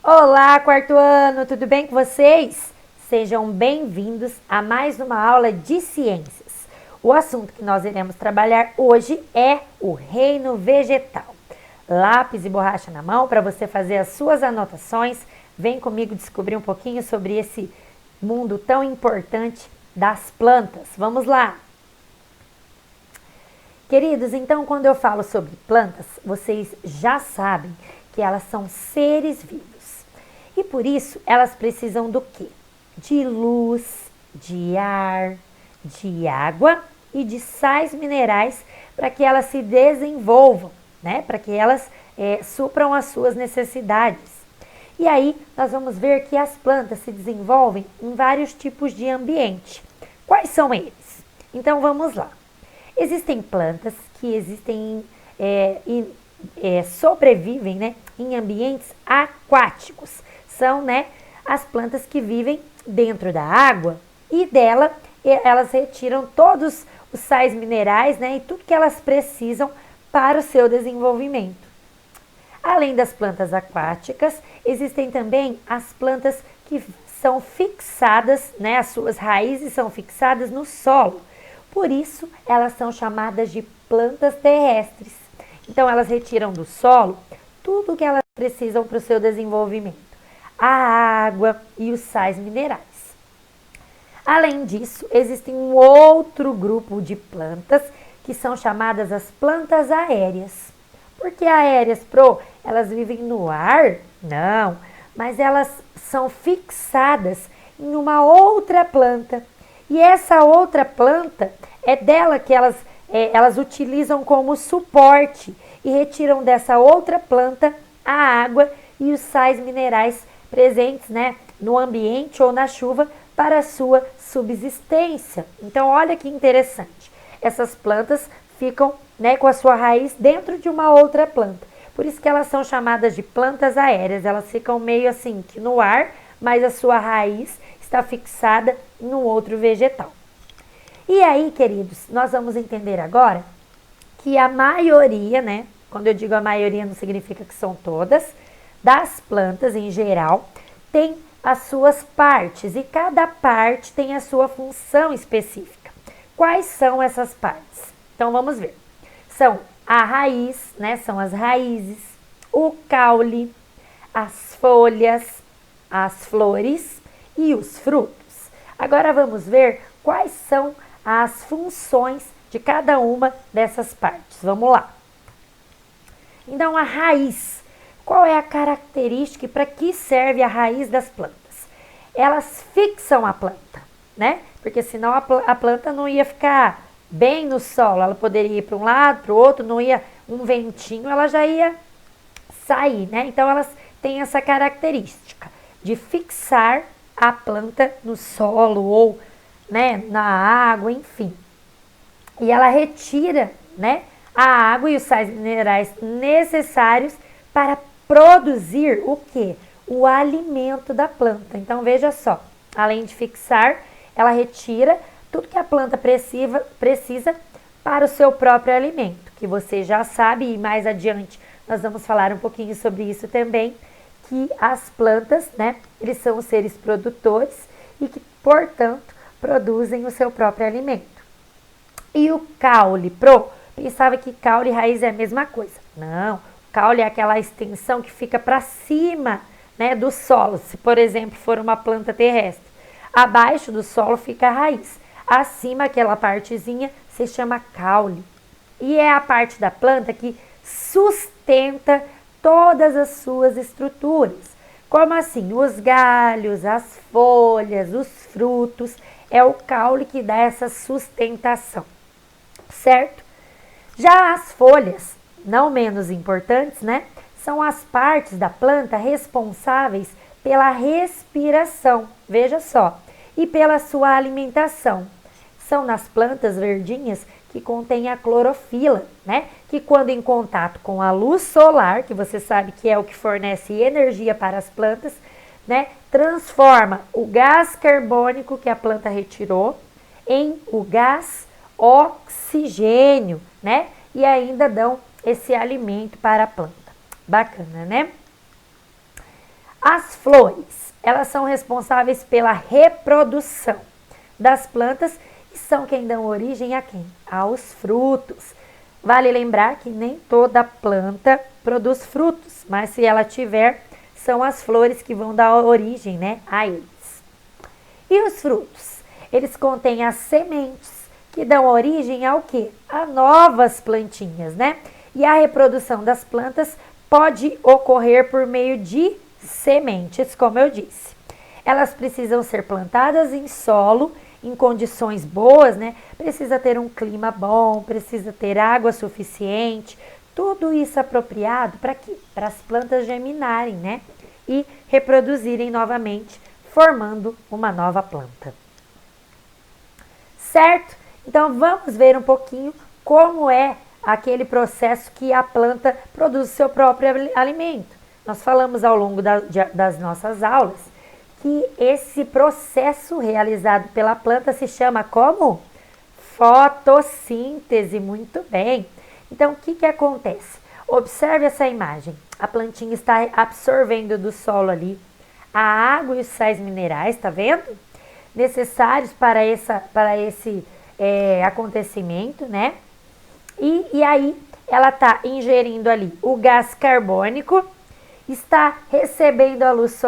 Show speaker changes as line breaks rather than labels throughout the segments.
Olá, quarto ano, tudo bem com vocês? Sejam bem-vindos a mais uma aula de ciências. O assunto que nós iremos trabalhar hoje é o reino vegetal. Lápis e borracha na mão para você fazer as suas anotações. Vem comigo descobrir um pouquinho sobre esse mundo tão importante das plantas. Vamos lá! Queridos, então quando eu falo sobre plantas, vocês já sabem que elas são seres vivos. E por isso elas precisam do quê? De luz, de ar, de água e de sais minerais para que elas se desenvolvam, né? Para que elas supram as suas necessidades. E aí nós vamos ver que as plantas se desenvolvem em vários tipos de ambiente. Quais são eles? Então vamos lá. Existem plantas que sobrevivem, né, em ambientes aquáticos. São, né, as plantas que vivem dentro da água e elas retiram todos os sais minerais, né, e tudo que elas precisam para o seu desenvolvimento. Além das plantas aquáticas, existem também as plantas que são fixadas, né, as suas raízes são fixadas no solo. Por isso, elas são chamadas de plantas terrestres. Então, elas retiram do solo tudo o que elas precisam para o seu desenvolvimento. A água e os sais minerais. Além disso, existe um outro grupo de plantas que são chamadas as plantas aéreas. Por que aéreas, Pro? Elas vivem no ar? Não, mas elas são fixadas em uma outra planta. E essa outra planta é dela que elas utilizam como suporte e retiram dessa outra planta a água e os sais minerais presentes, né, no ambiente ou na chuva para a sua subsistência. Então, olha que interessante. Essas plantas ficam, né, com a sua raiz dentro de uma outra planta. Por isso que elas são chamadas de plantas aéreas. Elas ficam meio assim que no ar, mas a sua raiz está fixada em um outro vegetal. E aí, queridos, nós vamos entender agora que a maioria, né? Quando eu digo a maioria não significa que são todas, das plantas em geral, tem as suas partes e cada parte tem a sua função específica. Quais são essas partes? Então vamos ver. São a raiz, né? São as raízes, o caule, as folhas, as flores e os frutos. Agora vamos ver quais são as funções de cada uma dessas partes. Vamos lá. Então, a raiz. Qual é a característica e para que serve a raiz das plantas? Elas fixam a planta, né? Porque senão a planta não ia ficar bem no solo. Ela poderia ir para um lado, para o outro, não ia um ventinho, ela já ia sair, né? Então, elas têm essa característica de fixar a planta no solo ou, né, na água, enfim. E ela retira, né, a água e os sais minerais necessários para produzir o quê? O alimento da planta. Então, veja só, além de fixar, ela retira tudo que a planta precisa para o seu próprio alimento, que você já sabe e mais adiante nós vamos falar um pouquinho sobre isso também, que as plantas, né, eles são os seres produtores e que, portanto, produzem o seu próprio alimento. E o caule, Pro, pensava que caule e raiz é a mesma coisa. Não, caule é aquela extensão que fica para cima, né, do solo, se por exemplo for uma planta terrestre. Abaixo do solo fica a raiz. Acima, aquela partezinha se chama caule. E é a parte da planta que sustenta todas as suas estruturas. Como assim? Os galhos, as folhas, os frutos, é o caule que dá essa sustentação, certo? Já as folhas, não menos importantes, né? São as partes da planta responsáveis pela respiração, veja só, e pela sua alimentação. São nas plantas verdinhas que contém a clorofila, né? Que quando em contato com a luz solar, que você sabe que é o que fornece energia para as plantas, né? Transforma o gás carbônico que a planta retirou em o gás oxigênio, né? E ainda dão esse alimento para a planta. Bacana, né? As flores, elas são responsáveis pela reprodução das plantas e são quem dão origem a quem? Aos frutos. Vale lembrar que nem toda planta produz frutos, mas se ela tiver, são as flores que vão dar origem, né, a eles. E os frutos? Eles contêm as sementes que dão origem ao quê? A novas plantinhas, né? E a reprodução das plantas pode ocorrer por meio de sementes, como eu disse. Elas precisam ser plantadas em solo, em condições boas, né? Precisa ter um clima bom, precisa ter água suficiente, tudo isso apropriado para quê? Para as plantas germinarem, né? E reproduzirem novamente, formando uma nova planta. Certo? Então vamos ver um pouquinho como é aquele processo que a planta produz o seu próprio alimento. Nós falamos ao longo das nossas aulas que esse processo realizado pela planta se chama como? Fotossíntese, muito bem. Então, o que acontece? Observe essa imagem. A plantinha está absorvendo do solo ali a água e os sais minerais, tá vendo? Necessários para esse acontecimento, né? E aí, ela está ingerindo ali o gás carbônico, está recebendo a luz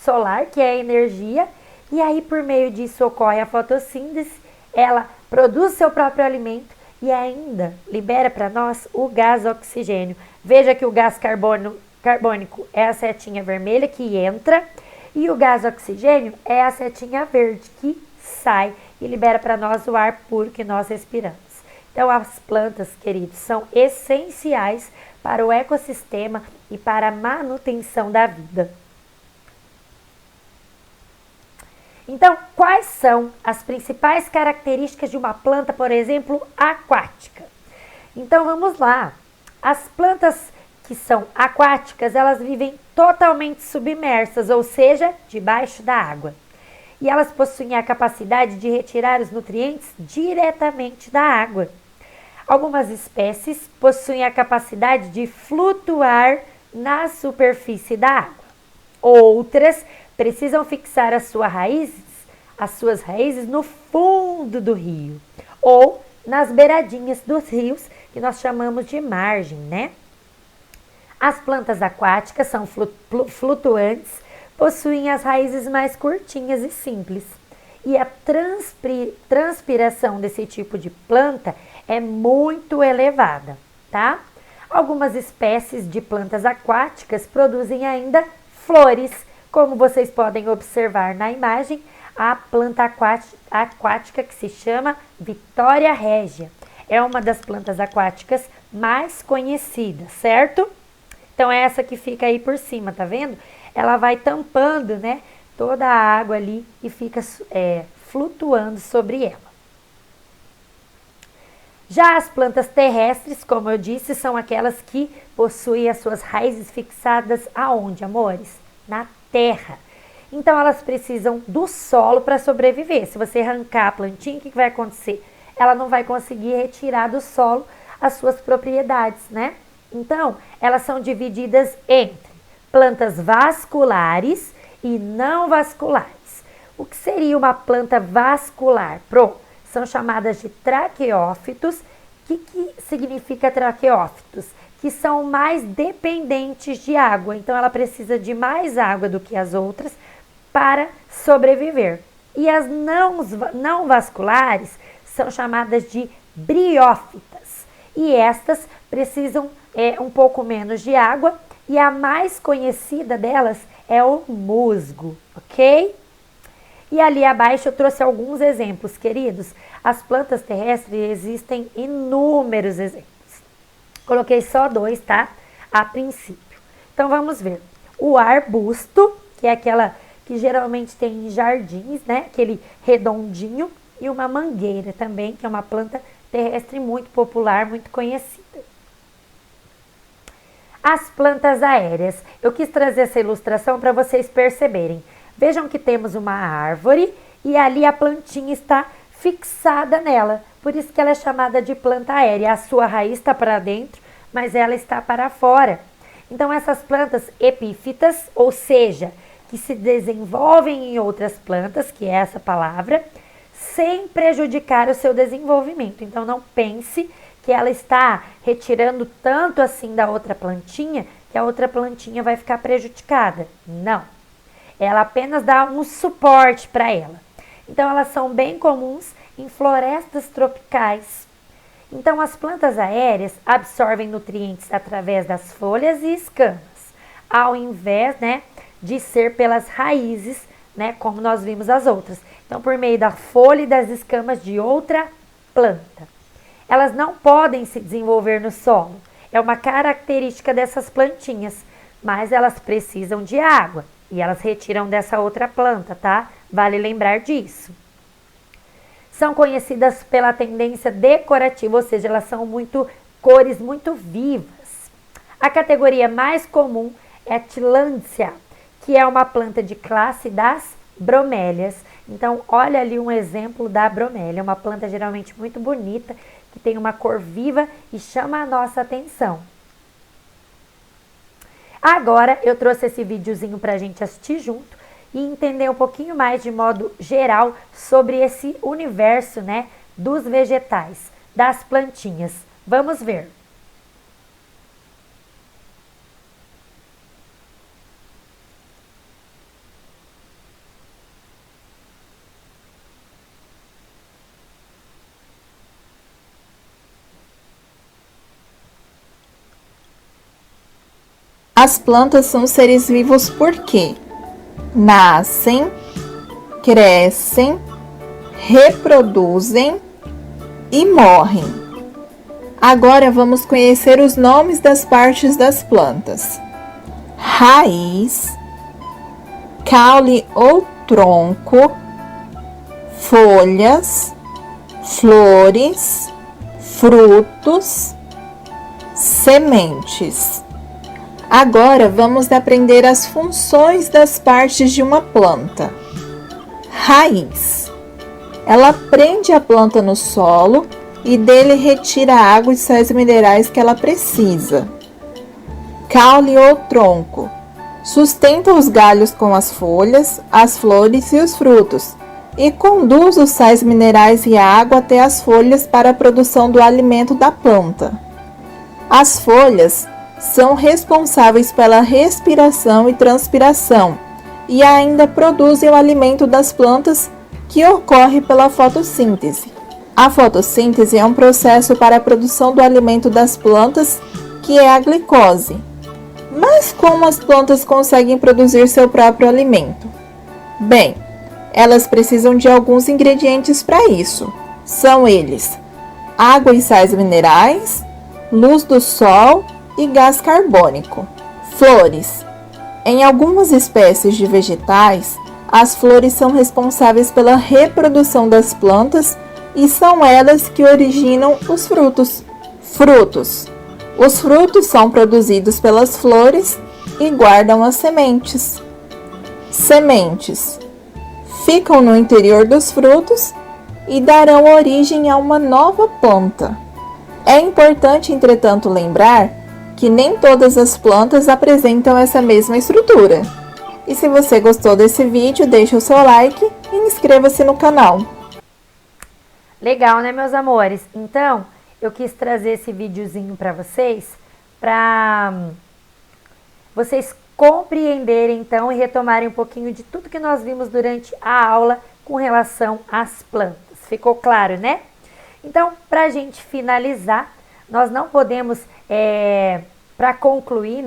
solar, que é a energia, e aí por meio disso ocorre a fotossíntese, ela produz seu próprio alimento e ainda libera para nós o gás oxigênio. Veja que o gás carbônico é a setinha vermelha que entra e o gás oxigênio é a setinha verde que sai e libera para nós o ar puro que nós respiramos. Então as plantas, queridos, são essenciais para o ecossistema e para a manutenção da vida. Então, quais são as principais características de uma planta, por exemplo, aquática? Então, vamos lá. As plantas que são aquáticas, elas vivem totalmente submersas, ou seja, debaixo da água. E elas possuem a capacidade de retirar os nutrientes diretamente da água. Algumas espécies possuem a capacidade de flutuar na superfície da água. Outras precisam fixar as suas raízes no fundo do rio ou nas beiradinhas dos rios, que nós chamamos de margem, né? As plantas aquáticas são flutuantes, possuem as raízes mais curtinhas e simples. E a transpiração desse tipo de planta é muito elevada, tá? Algumas espécies de plantas aquáticas produzem ainda flores, como vocês podem observar na imagem, a planta aquática que se chama Vitória Régia. É uma das plantas aquáticas mais conhecidas, certo? Então, é essa que fica aí por cima, tá vendo? Ela vai tampando, né, toda a água ali e fica flutuando sobre ela. Já as plantas terrestres, como eu disse, são aquelas que possuem as suas raízes fixadas aonde, amores? Na terra. Então, elas precisam do solo para sobreviver. Se você arrancar a plantinha, o que vai acontecer? Ela não vai conseguir retirar do solo as suas propriedades, né? Então, elas são divididas entre plantas vasculares e não vasculares. O que seria uma planta vascular? São chamadas de traqueófitos. O que significa traqueófitos? Que são mais dependentes de água. Então, ela precisa de mais água do que as outras para sobreviver. E as não vasculares são chamadas de briófitas. E estas precisam um pouco menos de água. E a mais conhecida delas é o musgo, ok? E ali abaixo eu trouxe alguns exemplos, queridos. As plantas terrestres existem inúmeros exemplos. Coloquei só 2, tá? A princípio. Então, vamos ver. O arbusto, que é aquela que geralmente tem em jardins, né? Aquele redondinho. E uma mangueira também, que é uma planta terrestre muito popular, muito conhecida. As plantas aéreas. Eu quis trazer essa ilustração para vocês perceberem. Vejam que temos uma árvore e ali a plantinha está fixada nela. Por isso que ela é chamada de planta aérea. A sua raiz está para dentro, mas ela está para fora. Então, essas plantas epífitas, ou seja, que se desenvolvem em outras plantas, que é essa palavra, sem prejudicar o seu desenvolvimento. Então, não pense que ela está retirando tanto assim da outra plantinha, que a outra plantinha vai ficar prejudicada. Não. Ela apenas dá um suporte para ela. Então, elas são bem comuns em florestas tropicais. Então, as plantas aéreas absorvem nutrientes através das folhas e escamas, ao invés, de ser pelas raízes, como nós vimos as outras. Então, por meio da folha e das escamas de outra planta. Elas não podem se desenvolver no solo. É uma característica dessas plantinhas, mas elas precisam de água e elas retiram dessa outra planta, tá? Vale lembrar disso. São conhecidas pela tendência decorativa, ou seja, elas são cores muito vivas. A categoria mais comum é a Tillandsia, que é uma planta de classe das bromélias. Então, olha ali um exemplo da bromélia, uma planta geralmente muito bonita, que tem uma cor viva e chama a nossa atenção. Agora, eu trouxe esse videozinho para a gente assistir junto e entender um pouquinho mais de modo geral sobre esse universo, dos vegetais, das plantinhas. Vamos ver.
As plantas são seres vivos porque nascem, crescem, reproduzem e morrem. Agora vamos conhecer os nomes das partes das plantas: raiz, caule ou tronco, folhas, flores, frutos, sementes. Agora vamos aprender as funções das partes de uma planta. Raiz. Ela prende a planta no solo e dele retira a água e sais minerais que ela precisa. Caule ou tronco. Sustenta os galhos com as folhas, as flores e os frutos e conduz os sais minerais e a água até as folhas para a produção do alimento da planta. As folhas são responsáveis pela respiração e transpiração e ainda produzem o alimento das plantas, que ocorre pela fotossíntese. A fotossíntese é um processo para a produção do alimento das plantas, que é a glicose. Mas como as plantas conseguem produzir seu próprio alimento? Bem, elas precisam de alguns ingredientes para isso. São eles: água e sais minerais, luz do sol e gás carbônico. Flores. Em algumas espécies de vegetais, as flores são responsáveis pela reprodução das plantas e são elas que originam os frutos. Frutos. Os frutos são produzidos pelas flores e guardam as sementes. Sementes. Ficam no interior dos frutos e darão origem a uma nova planta. É importante, entretanto, lembrar que nem todas as plantas apresentam essa mesma estrutura. E se você gostou desse vídeo, deixe o seu like e inscreva-se no canal.
Legal, né, meus amores? Então, eu quis trazer esse videozinho para vocês compreenderem, então, e retomarem um pouquinho de tudo que nós vimos durante a aula com relação às plantas. Ficou claro, né? Então, para a gente finalizar, nós não podemos, para concluir,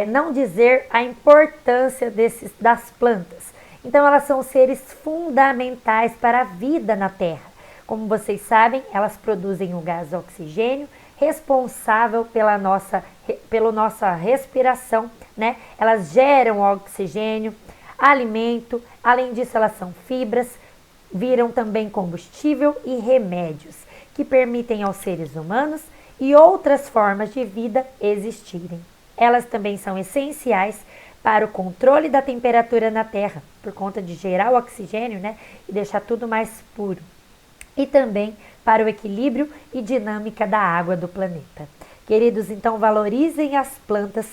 não dizer a importância das plantas. Então, elas são seres fundamentais para a vida na Terra. Como vocês sabem, elas produzem o gás oxigênio, responsável pela nossa respiração, Elas geram oxigênio, alimento, além disso elas são fibras, viram também combustível e remédios, que permitem aos seres humanos e outras formas de vida existirem. Elas também são essenciais para o controle da temperatura na Terra, por conta de gerar o oxigênio, e deixar tudo mais puro. E também para o equilíbrio e dinâmica da água do planeta. Queridos, então valorizem as plantas,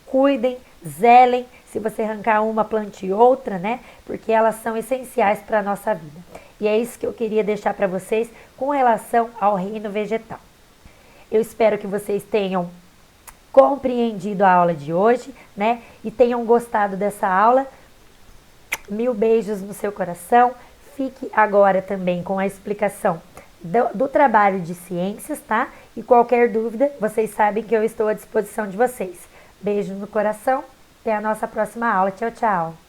cuidem, zelem. se você arrancar uma, plante outra, né? Porque elas são essenciais para a nossa vida. E é isso que eu queria deixar para vocês com relação ao reino vegetal. Eu espero que vocês tenham compreendido a aula de hoje, né? E tenham gostado dessa aula. Mil beijos no seu coração. Fique agora também com a explicação do trabalho de ciências, tá? E qualquer dúvida, vocês sabem que eu estou à disposição de vocês. Beijo no coração. Até a nossa próxima aula. Tchau, tchau.